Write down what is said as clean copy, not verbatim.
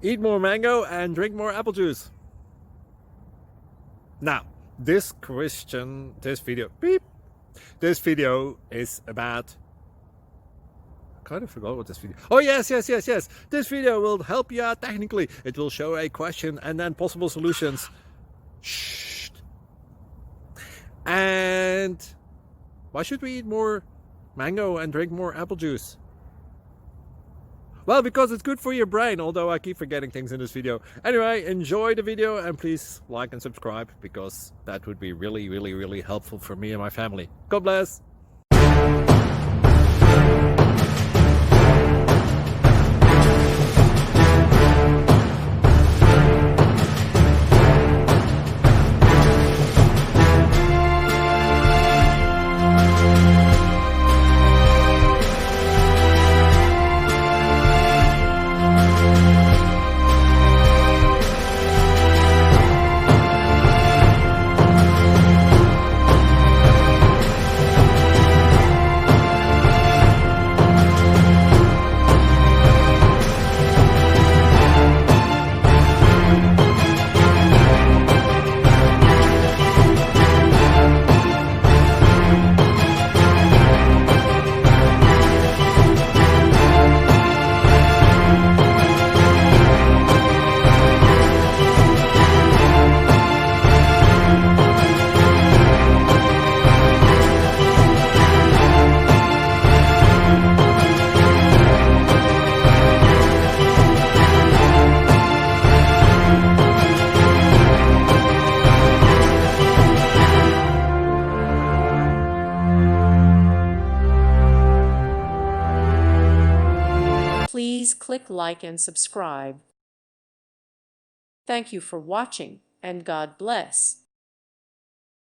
Eat more mango and drink more apple juice. Now, this video is about, I kind of forgot what this video. Oh, yes. This video will help you out technically. It will show a question and then possible solutions. Shh. And why should we eat more mango and drink more apple juice? Well, because it's good for your brain, although I keep forgetting things in this video. Anyway, enjoy the video and please like and subscribe, because that would be really helpful for me and my family. God bless! Please click like and subscribe. Thank you for watching, and God bless.